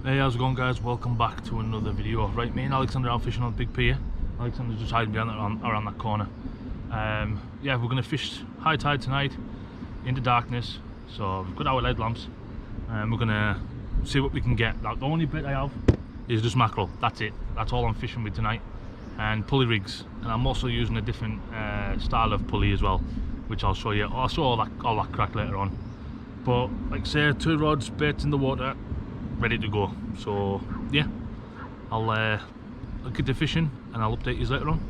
Hey, how's it going, guys? Welcome back to another video. Right, me and Alexander are fishing on the big pier. Alexander's just hiding behind around that corner. Yeah, we're going to fish high tide tonight into darkness. So we've got our LED lamps and we're going to see what we can get. Now, the only bit I have is just mackerel. That's it. That's all I'm fishing with tonight. And pulley rigs. And I'm also using a different style of pulley as well, which I'll show you. I'll show all that crack later on. But like I say, 2 rods, baits in the water, ready to go. So yeah, I'll get to fishing and I'll update you later on.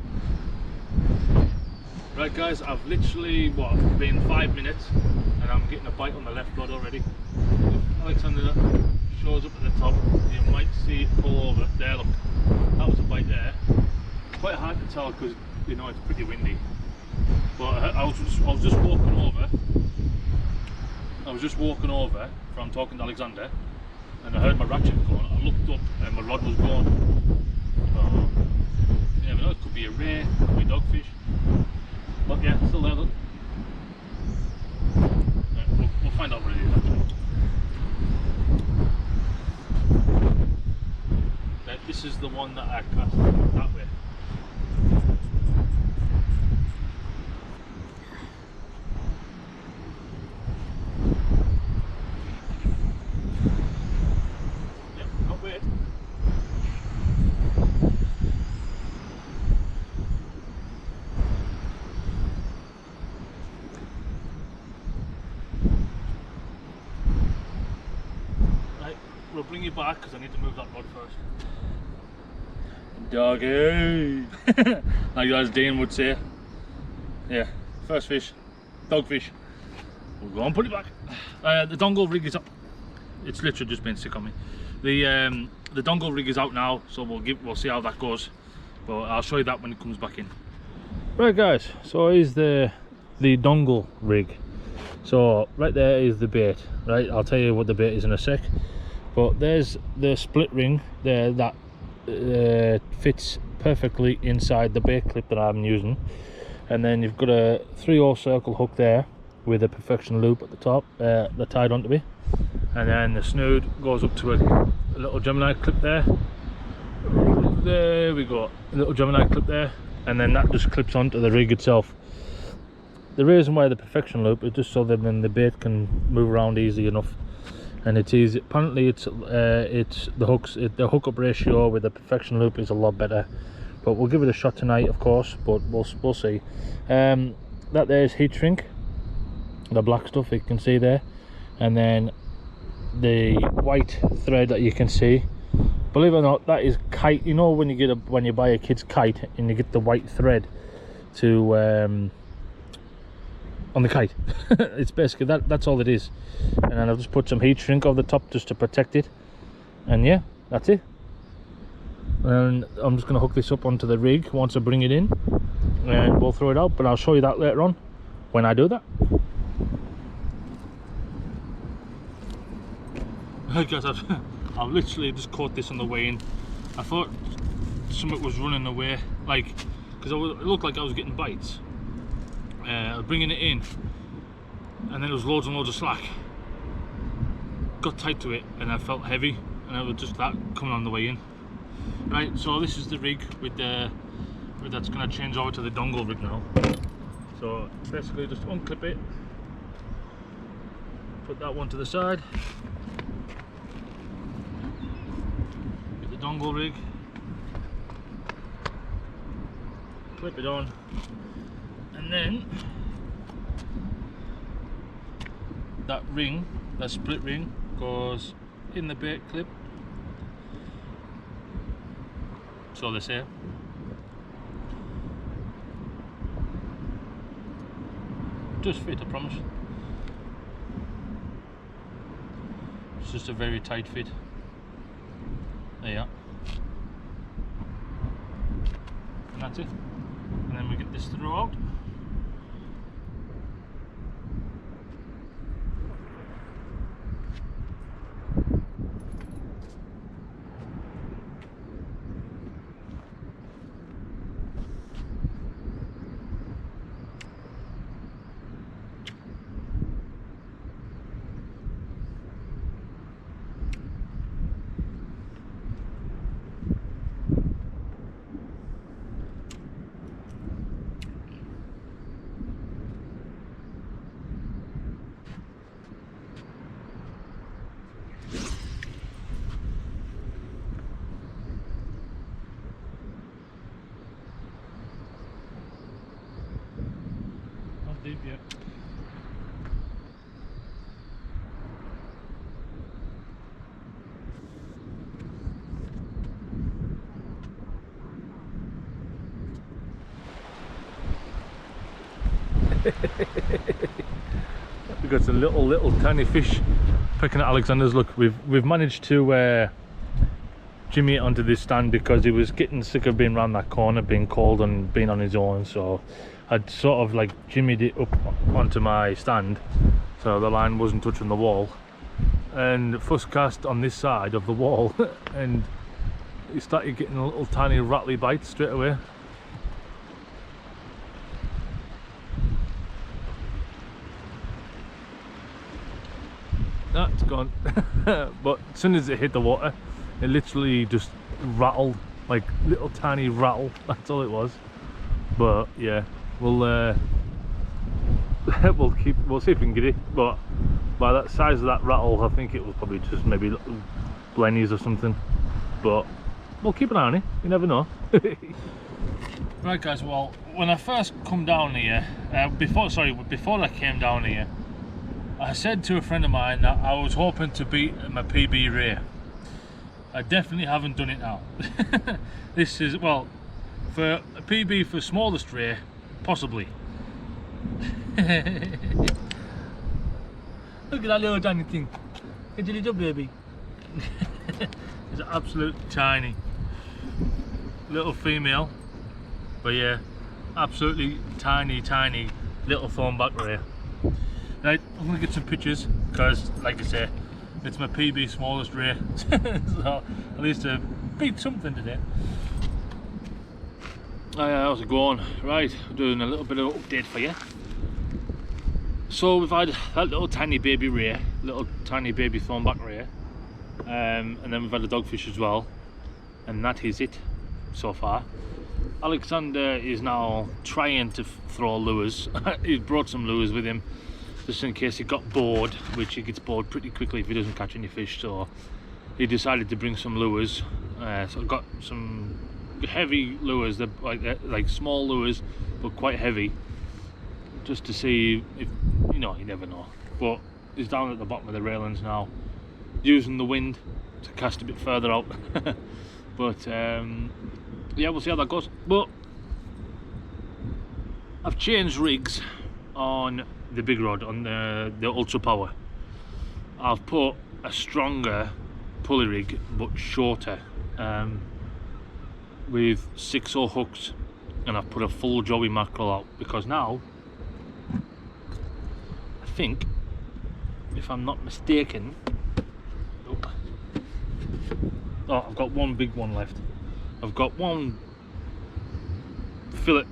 Right, guys, I've literally been 5 minutes and I'm getting a bite on the left rod already. If Alexander shows up at the top, you might see it pull over. There, look, that was a bite there. Quite hard to tell because you know it's pretty windy. But I was just walking over. I was just walking over from talking to Alexander, and I heard my ratchet going. I looked up and my rod was gone. You never know, it could be a ray, it could be a dogfish. But yeah, still there, look. Yeah, we'll find out what it is actually. This is the one that I cast that way. We'll bring you back because I need to move that rod first. Doggy! Like as Dean would say. Yeah, first fish, dogfish. We'll go and put it back. The dongle rig is up. It's literally just been sick on me. The dongle rig is out now, so we'll see how that goes. But I'll show you that when it comes back in. Right, guys. So here's the dongle rig. So right there is the bait. Right, I'll tell you what the bait is in a sec. But there's the split ring there that fits perfectly inside the bait clip that I'm using, and then you've got a 3/0 circle hook there with a perfection loop at the top that tied onto me, and then the snood goes up to a little Gemini clip there. There we go, a little Gemini clip there, and then that just clips onto the rig itself. The reason why the perfection loop is just so that then the bait can move around easy enough. And it is apparently it's the hookup ratio with the perfection loop is a lot better, but we'll give it a shot tonight, of course. But we'll see. That there's heat shrink, the black stuff you can see there, and then the white thread that you can see. Believe it or not, that is kite. You know when you buy a kid's kite and you get the white thread to on the kite. It's basically that's all it is. And then I'll just put some heat shrink over the top just to protect it, and yeah, that's it. And I'm just going to hook this up onto the rig once I bring it in, and we'll throw it out, but I'll show you that later on when I do that. Hey guys, I've literally just caught this on the way in. I thought something was running away, like, because it looked like I was getting bites. I was bringing it in, and then there was loads and loads of slack. Got tight to it and I felt heavy, and it was just that coming on the way in. Right, so this is the rig with that's going to change over to the dongle rig now. So basically just unclip it, put that one to the side, get the dongle rig, clip it on, and then that ring, that split ring, goes in the bait clip, so they say. Just fit, I promise. It's just a very tight fit. There you are. And that's it. And then we get this through out. deep, yeah. We've got some little tiny fish pecking at Alexander's. Look, we've managed to jimmy it onto this stand because he was getting sick of being around that corner, being cold and being on his own. So I'd sort of like jimmied it up onto my stand so the line wasn't touching the wall, and first cast on this side of the wall and he started getting a little tiny rattly bite straight away. That's gone. But as soon as it hit the water, it literally just rattled, like little tiny rattle. That's all it was. But yeah, we'll we'll see if we can get it. But by that size of that rattle, I think it was probably just maybe little blennies or something. But we'll keep an eye on it. You never know. Right, guys. Well, when I first come down here, before I came down here, I said to a friend of mine that I was hoping to beat my PB ray. I definitely haven't done it now. This is, well, for a PB for smallest ray, possibly. Look at that little tiny thing. It's a little baby. It's absolute tiny little female, but yeah, absolutely tiny little thornback ray. Right, I'm gonna get some pictures because, like I say, it's my PB smallest ray. So at least to beat something today. How's it going? Right, doing a little bit of update for you. So we've had that little tiny baby ray, little tiny baby thornback ray, and then we've had a dogfish as well, and that is it so far. Alexander is now trying to throw lures. He's brought some lures with him, just in case he got bored, which he gets bored pretty quickly if he doesn't catch any fish. So he decided to bring some lures. So I've got some heavy lures, they're like small lures but quite heavy, just to see if, you know, you never know. But he's down at the bottom of the railings now, using the wind to cast a bit further out. But yeah, we'll see how that goes. But I've changed rigs on the big rod, on the ultra power. I've put a stronger pulley rig but shorter, with 6/0 hooks, and I've put a full joey mackerel out because now I think, if I'm not mistaken, oh, I've got one big one left. I've got one fillet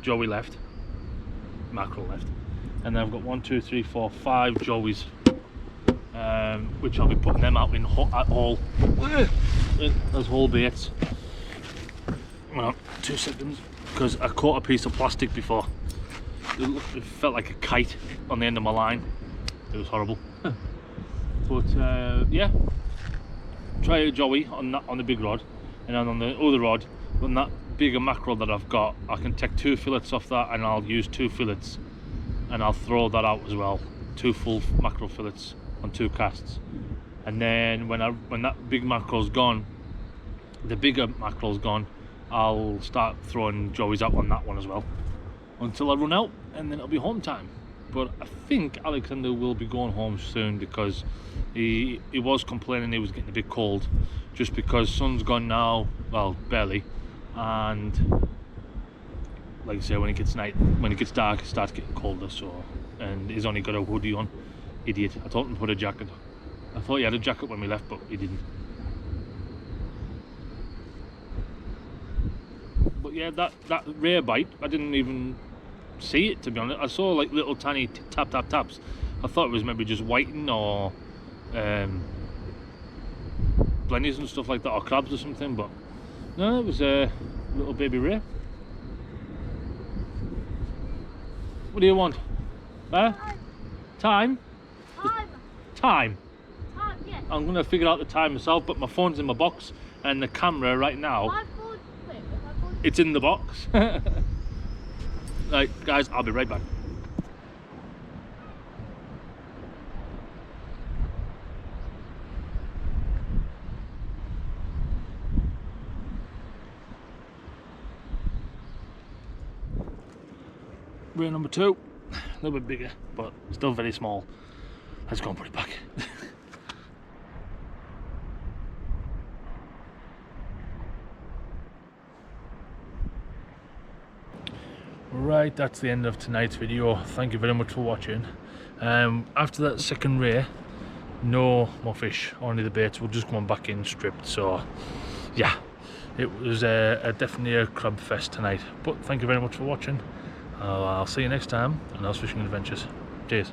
joey left, mackerel left, and then I've got 1, 2, 3, 4, 5 joeys, which I'll be putting them out in all as whole baits. Well, 2 seconds, because I caught a piece of plastic before. It felt like a kite on the end of my line. It was horrible. But yeah, try a joey on the big rod, and then on the other rod, on that bigger mackerel that I've got, I can take 2 fillets off that, and I'll use 2 fillets, and I'll throw that out as well. 2 full mackerel fillets on 2 casts, and then when that big mackerel's gone, the bigger mackerel's gone, I'll start throwing joeys out on that one as well until I run out, and then it'll be home time. But I think Alexander will be going home soon because he was complaining he was getting a bit cold, just because sun's gone now, well, barely, and like I say, when it gets dark, it starts getting colder. So, and he's only got a hoodie on. Idiot. I told him to put a jacket. I thought he had a jacket when we left, but he didn't. But yeah, that rare bite, I didn't even see it, to be honest. I saw like little tiny taps. I thought it was maybe just whiting or blennies and stuff like that, or crabs or something, but no, it was a little baby ray. What do you want? Huh? Time? Time? Time, yes. I'm going to figure out the time myself, but my phone's in my box, and the camera right now, it's in the box. Right, guys, I'll be right back. Reel number 2, a little bit bigger, but still very small. Let's go and put it back. Right, that's the end of tonight's video. Thank you very much for watching. After that second ray, no more fish, only the baits will just come back in stripped. So yeah, it was definitely a crab fest tonight. But thank you very much for watching. I'll see you next time on Earl's Fishing Adventures. Cheers.